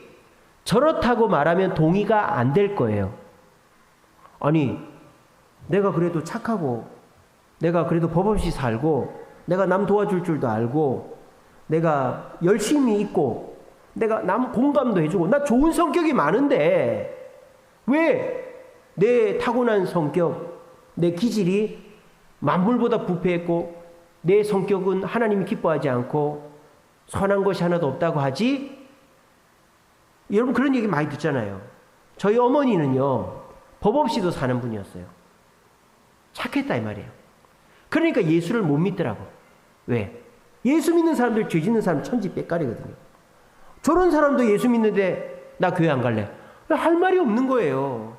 저렇다고 말하면 동의가 안 될 거예요. 아니 내가 그래도 착하고 내가 그래도 법 없이 살고 내가 남 도와줄 줄도 알고 내가 열심히 있고 내가 남 공감도 해주고 나 좋은 성격이 많은데 왜 내 타고난 성격, 내 기질이 만물보다 부패했고 내 성격은 하나님이 기뻐하지 않고 선한 것이 하나도 없다고 하지? 여러분 그런 얘기 많이 듣잖아요. 저희 어머니는요 법 없이도 사는 분이었어요. 착했다 이 말이에요. 그러니까 예수를 못 믿더라고. 왜? 예수 믿는 사람들 죄 짓는 사람 천지백갈이거든요. 저런 사람도 예수 믿는데 나 교회 안 갈래. 할 말이 없는 거예요.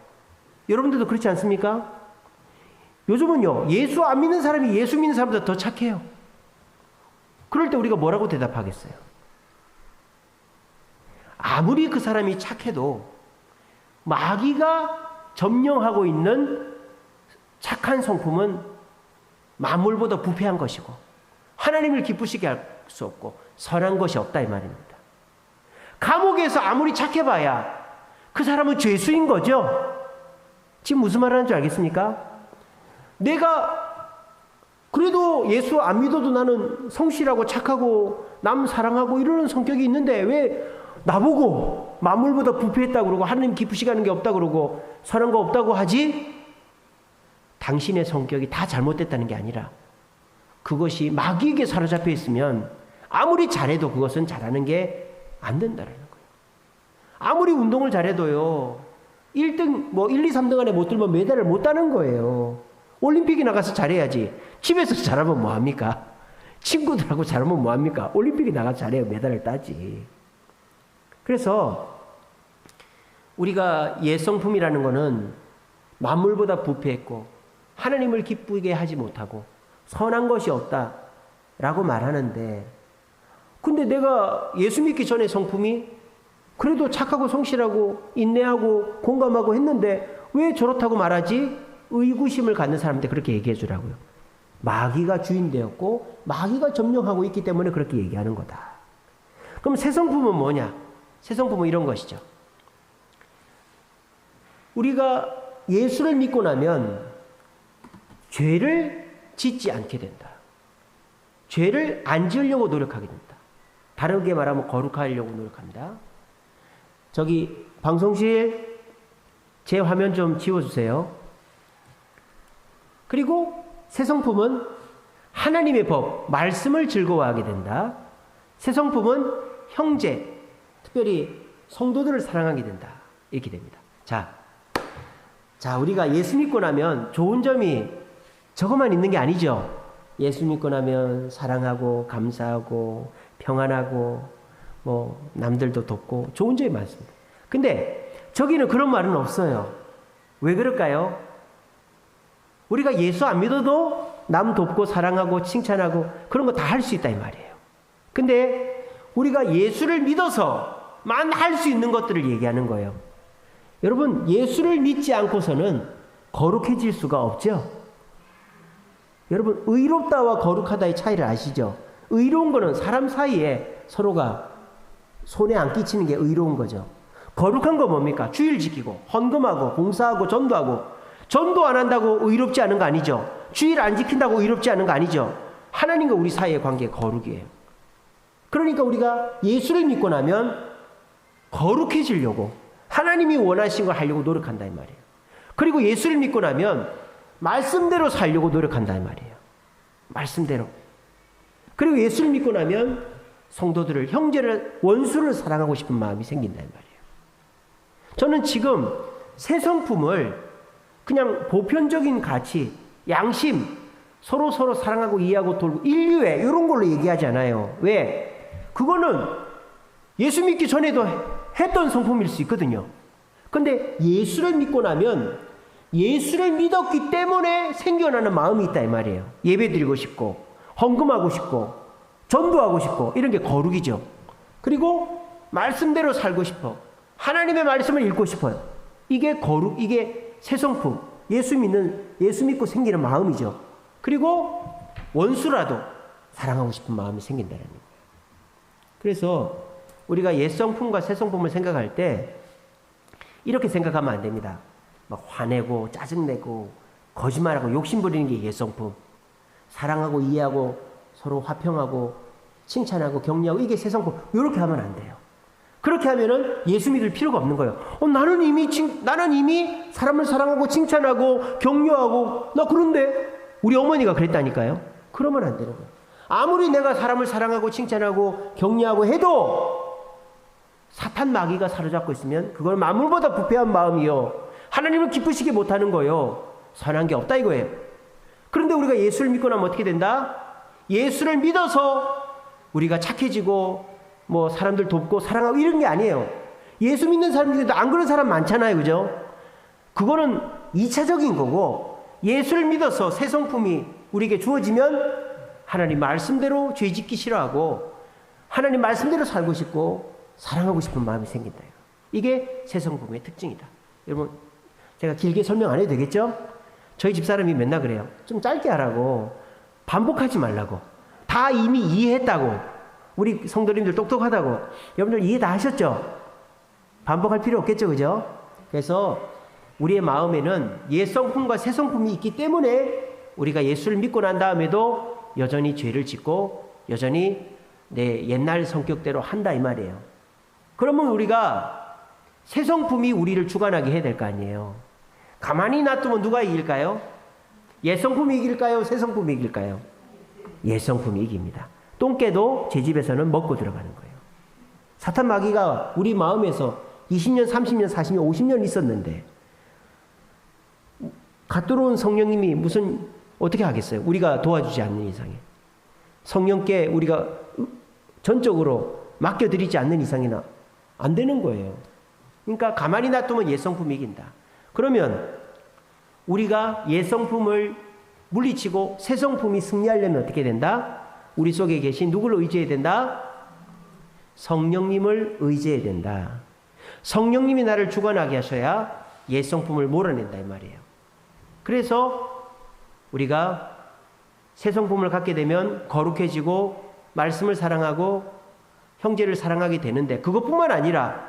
여러분들도 그렇지 않습니까? 요즘은요 예수 안 믿는 사람이 예수 믿는 사람보다 더 착해요. 그럴 때 우리가 뭐라고 대답하겠어요? 아무리 그 사람이 착해도 마귀가 점령하고 있는 착한 성품은 만물보다 부패한 것이고 하나님을 기쁘시게 할 수 없고 선한 것이 없다 이 말입니다. 감옥에서 아무리 착해봐야 그 사람은 죄수인 거죠. 지금 무슨 말 하는 줄 알겠습니까? 내가 그래도 예수 안 믿어도 나는 성실하고 착하고 남 사랑하고 이러는 성격이 있는데 왜 나보고 만물보다 부패했다고 그러고 하나님 기쁘시게 하는 게 없다고 그러고 선한 거 없다고 하지? 당신의 성격이 다 잘못됐다는 게 아니라 그것이 마귀에게 사로잡혀 있으면 아무리 잘해도 그것은 잘하는 게 안 된다는 거예요. 아무리 운동을 잘해도요. 1등, 1, 2, 3등 안에 못 들면 메달을 못 따는 거예요. 올림픽에 나가서 잘해야지. 집에서 잘하면 뭐합니까? 친구들하고 잘하면 뭐합니까? 올림픽에 나가서 잘해야 메달을 따지. 그래서 우리가 옛성품이라는 거는 만물보다 부패했고 하나님을 기쁘게 하지 못하고 선한 것이 없다라고 말하는데 근데 내가 예수 믿기 전에 성품이 그래도 착하고 성실하고 인내하고 공감하고 했는데 왜 저렇다고 말하지? 의구심을 갖는 사람한테 그렇게 얘기해 주라고요. 마귀가 주인 되었고 마귀가 점령하고 있기 때문에 그렇게 얘기하는 거다. 그럼 새 성품은 뭐냐? 새 성품은 이런 것이죠. 우리가 예수를 믿고 나면 죄를 짓지 않게 된다. 죄를 안 지으려고 노력하게 된다. 다르게 말하면 거룩하려고 노력합니다. 저기 방송실 제 화면 좀 지워주세요. 그리고 새 성품은 하나님의 법, 말씀을 즐거워하게 된다. 새 성품은 형제, 특별히 성도들을 사랑하게 된다. 이렇게 됩니다. 자, 우리가 예수 믿고 나면 좋은 점이 저것만 있는 게 아니죠. 예수 믿고 나면 사랑하고 감사하고 평안하고 남들도 돕고 좋은 점이 많습니다. 근데 저기는 그런 말은 없어요. 왜 그럴까요? 우리가 예수 안 믿어도 남 돕고 사랑하고 칭찬하고 그런 거 다 할 수 있다 이 말이에요. 근데 우리가 예수를 믿어서만 할 수 있는 것들을 얘기하는 거예요. 여러분 예수를 믿지 않고서는 거룩해질 수가 없죠. 여러분 의롭다와 거룩하다의 차이를 아시죠? 의로운 거는 사람 사이에 서로가 손해 안 끼치는 게 의로운 거죠. 거룩한 거 뭡니까? 주일 지키고 헌금하고 봉사하고 전도하고 전도 안 한다고 의롭지 않은 거 아니죠. 주일 안 지킨다고 의롭지 않은 거 아니죠. 하나님과 우리 사이의 관계가 거룩이에요. 그러니까 우리가 예수를 믿고 나면 거룩해지려고 하나님이 원하신 걸 하려고 노력한다 이 말이에요. 그리고 예수를 믿고 나면 말씀대로 살려고 노력한다 이 말이에요. 말씀대로. 그리고 예수를 믿고 나면 성도들을 형제를 원수를 사랑하고 싶은 마음이 생긴다 이 말이에요. 저는 지금 새 성품을 그냥 보편적인 가치, 양심, 서로 사랑하고 이해하고 돌고 인류애 이런 걸로 얘기하지 않아요. 왜? 그거는 예수 믿기 전에도 했던 성품일 수 있거든요. 근데 예수를 믿고 나면 예수를 믿었기 때문에 생겨나는 마음이 있다 이 말이에요. 예배드리고 싶고 헌금하고 싶고 전도하고 싶고 이런 게 거룩이죠. 그리고 말씀대로 살고 싶어. 하나님의 말씀을 읽고 싶어요. 이게 거룩, 이게 새 성품. 예수 믿고 생기는 마음이죠. 그리고 원수라도 사랑하고 싶은 마음이 생긴다는 거예요. 그래서 우리가 옛 성품과 새 성품을 생각할 때 이렇게 생각하면 안 됩니다. 막 화내고 짜증내고 거짓말하고 욕심 부리는 게 옛 성품. 사랑하고 이해하고 서로 화평하고 칭찬하고 격려하고 이게 새 성품. 이렇게 하면 안 돼요. 그렇게 하면은 예수 믿을 필요가 없는 거예요. 나는 이미 사람을 사랑하고 칭찬하고 격려하고 나 그런데 우리 어머니가 그랬다니까요. 그러면 안 되는 거예요. 아무리 내가 사람을 사랑하고 칭찬하고 격려하고 해도 사탄 마귀가 사로잡고 있으면 그걸 만물보다 부패한 마음이요. 하나님을 기쁘시게 못하는 거요. 선한 게 없다 이거예요. 그런데 우리가 예수를 믿고 나면 어떻게 된다? 예수를 믿어서 우리가 착해지고 사람들 돕고 사랑하고 이런 게 아니에요. 예수 믿는 사람들도 안 그런 사람 많잖아요. 그죠? 그거는 2차적인 거고 예수를 믿어서 새 성품이 우리에게 주어지면 하나님 말씀대로 죄 짓기 싫어하고 하나님 말씀대로 살고 싶고 사랑하고 싶은 마음이 생긴다. 이게 새 성품의 특징이다. 여러분 제가 길게 설명 안 해도 되겠죠? 저희 집사람이 맨날 그래요. 좀 짧게 하라고. 반복하지 말라고. 다 이미 이해했다고. 우리 성도님들 똑똑하다고. 여러분들 이해 다 하셨죠? 반복할 필요 없겠죠, 그죠? 그래서 우리의 마음에는 옛 성품과 새 성품이 있기 때문에 우리가 예수를 믿고 난 다음에도 여전히 죄를 짓고 여전히 내 옛날 성격대로 한다 이 말이에요. 그러면 우리가 새 성품이 우리를 주관하게 해야 될 거 아니에요. 가만히 놔두면 누가 이길까요? 옛 성품이 이길까요? 새 성품이 이길까요? 옛 성품이 이깁니다. 똥개도 제 집에서는 먹고 들어가는 거예요. 사탄 마귀가 우리 마음에서 20년, 30년, 40년, 50년 있었는데 갓 들어온 성령님이 무슨 어떻게 하겠어요? 우리가 도와주지 않는 이상에. 성령께 우리가 전적으로 맡겨드리지 않는 이상에는 안 되는 거예요. 그러니까 가만히 놔두면 옛 성품이 이긴다. 그러면 우리가 옛 성품을 물리치고 새 성품이 승리하려면 어떻게 된다? 우리 속에 계신 누구를 의지해야 된다? 성령님을 의지해야 된다. 성령님이 나를 주관하게 하셔야 옛 성품을 몰아낸다 이 말이에요. 그래서 우리가 새 성품을 갖게 되면 거룩해지고 말씀을 사랑하고 형제를 사랑하게 되는데 그것뿐만 아니라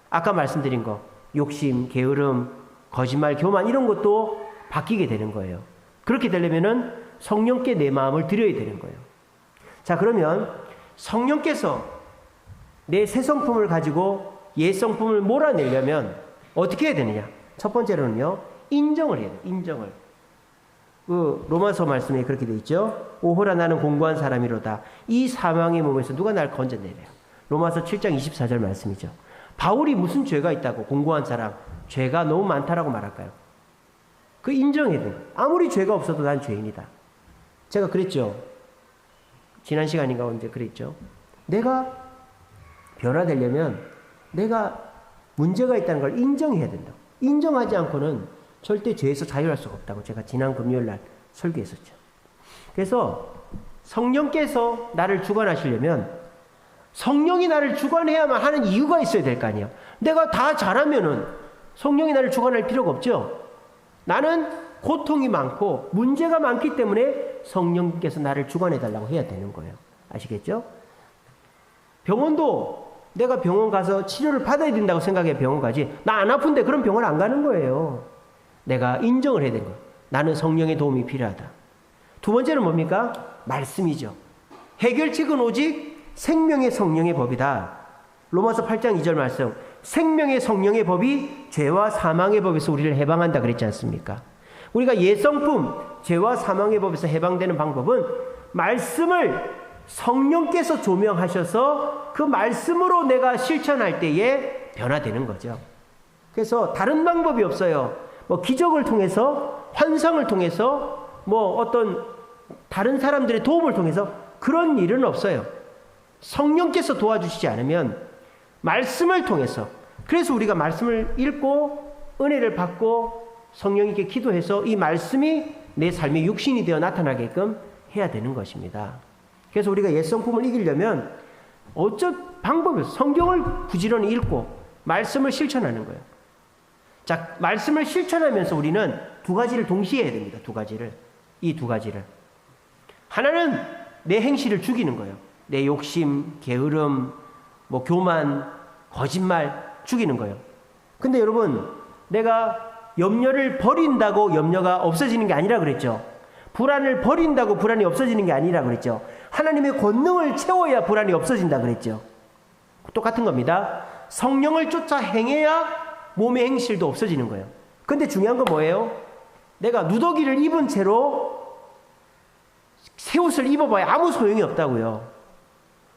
아까 말씀드린 거 욕심, 게으름, 거짓말, 교만 이런 것도 바뀌게 되는 거예요. 그렇게 되려면은 성령께 내 마음을 드려야 되는 거예요. 자, 그러면 성령께서 내 새 성품을 가지고 옛 성품을 몰아내려면 어떻게 해야 되느냐? 첫 번째로는요, 인정을 해야 돼요. 인정을. 로마서 말씀에 그렇게 돼 있죠. 오호라 나는 공고한 사람이로다. 이 사망의 몸에서 누가 날 건져내래요. 로마서 7장 24절 말씀이죠. 바울이 무슨 죄가 있다고 공고한 사람, 죄가 너무 많다라고 말할까요? 그 인정해야 돼요. 아무리 죄가 없어도 난 죄인이다. 제가 그랬죠. 지난 시간인가 언제 그랬죠. 내가 변화되려면 내가 문제가 있다는 걸 인정해야 된다. 인정하지 않고는 절대 죄에서 자유할 수가 없다고 제가 지난 금요일 날 설교했었죠. 그래서 성령께서 나를 주관하시려면 성령이 나를 주관해야만 하는 이유가 있어야 될 거 아니에요. 내가 다 잘하면은 성령이 나를 주관할 필요가 없죠. 나는 고통이 많고 문제가 많기 때문에 성령께서 나를 주관해달라고 해야 되는 거예요. 아시겠죠? 병원도 내가 병원 가서 치료를 받아야 된다고 생각해 병원 가지. 나 안 아픈데 그럼 병원 안 가는 거예요. 내가 인정을 해야 되는 거예요. 나는 성령의 도움이 필요하다. 두 번째는 뭡니까? 말씀이죠. 해결책은 오직 생명의 성령의 법이다. 로마서 8장 2절 말씀. 생명의 성령의 법이 죄와 사망의 법에서 우리를 해방한다 그랬지 않습니까? 우리가 옛 성품, 죄와 사망의 법에서 해방되는 방법은 말씀을 성령께서 조명하셔서 그 말씀으로 내가 실천할 때에 변화되는 거죠. 그래서 다른 방법이 없어요. 뭐 기적을 통해서, 환상을 통해서, 뭐 어떤 다른 사람들의 도움을 통해서 그런 일은 없어요. 성령께서 도와주시지 않으면 말씀을 통해서, 그래서 우리가 말씀을 읽고 은혜를 받고 성령님께 기도해서 이 말씀이 내 삶의 육신이 되어 나타나게끔 해야 되는 것입니다. 그래서 우리가 옛 성품을 이기려면 방법이 없어요. 성경을 부지런히 읽고 말씀을 실천하는 거예요. 자, 말씀을 실천하면서 우리는 두 가지를 동시에 해야 됩니다. 두 가지를. 이 두 가지를. 하나는 내 행실을 죽이는 거예요. 내 욕심, 게으름, 뭐 교만, 거짓말 죽이는 거예요. 근데 여러분, 내가 염려를 버린다고 염려가 없어지는 게 아니라 그랬죠. 불안을 버린다고 불안이 없어지는 게 아니라 그랬죠. 하나님의 권능을 채워야 불안이 없어진다 그랬죠. 똑같은 겁니다. 성령을 쫓아 행해야 몸의 행실도 없어지는 거예요. 근데 중요한 건 뭐예요? 내가 누더기를 입은 채로 새 옷을 입어봐야 아무 소용이 없다고요.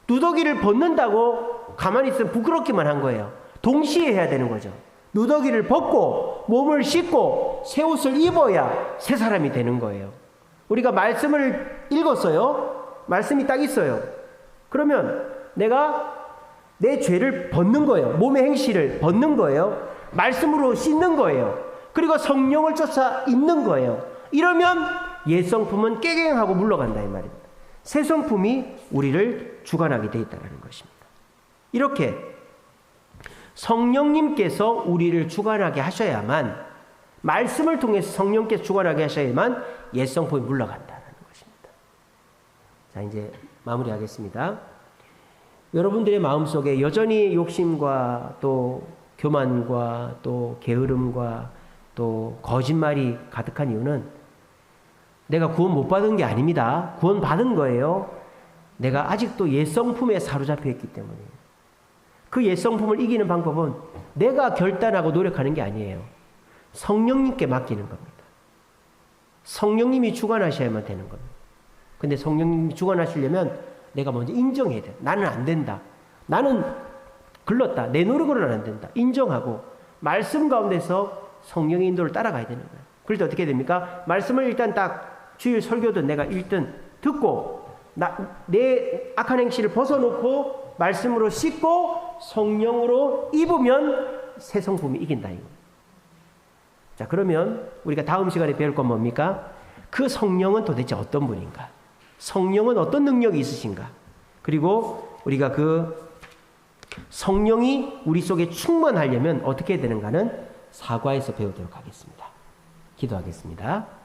누더기를 벗는다고 가만히 있으면 부끄럽기만 한 거예요. 동시에 해야 되는 거죠. 누더기를 벗고 몸을 씻고 새 옷을 입어야 새 사람이 되는 거예요. 우리가 말씀을 읽었어요. 말씀이 딱 있어요. 그러면 내가 내 죄를 벗는 거예요. 몸의 행실을 벗는 거예요. 말씀으로 씻는 거예요. 그리고 성령을 쫓아 입는 거예요. 이러면 옛 성품은 깨갱하고 물러간다 이 말입니다. 새 성품이 우리를 주관하게 되어 있다는 것입니다. 이렇게 성령님께서 우리를 주관하게 하셔야만, 말씀을 통해서 성령께서 주관하게 하셔야만 옛 성품이 물러간다는 것입니다. 자, 이제 마무리하겠습니다. 여러분들의 마음속에 여전히 욕심과 또 교만과 또 게으름과 또 거짓말이 가득한 이유는 내가 구원 못 받은 게 아닙니다. 구원 받은 거예요. 내가 아직도 옛성품에 사로잡혀 있기 때문이에요. 그 옛성품을 이기는 방법은 내가 결단하고 노력하는 게 아니에요. 성령님께 맡기는 겁니다. 성령님이 주관하셔야만 되는 겁니다. 근데 성령님이 주관하시려면 내가 먼저 인정해야 돼요. 나는 안 된다. 나는 글렀다. 내 노력으로는 안 된다. 인정하고 말씀 가운데서 성령의 인도를 따라가야 되는 거예요. 그럴 때 어떻게 됩니까? 말씀을 일단 딱 주일 설교도 내가 일단 듣고 내 악한 행실을 벗어놓고 말씀으로 씻고 성령으로 입으면 새 성품이 이긴다. 이거. 자, 그러면 우리가 다음 시간에 배울 건 뭡니까? 그 성령은 도대체 어떤 분인가? 성령은 어떤 능력이 있으신가? 그리고 우리가 그 성령이 우리 속에 충만하려면 어떻게 해야 되는가는 사과에서 배우도록 하겠습니다. 기도하겠습니다.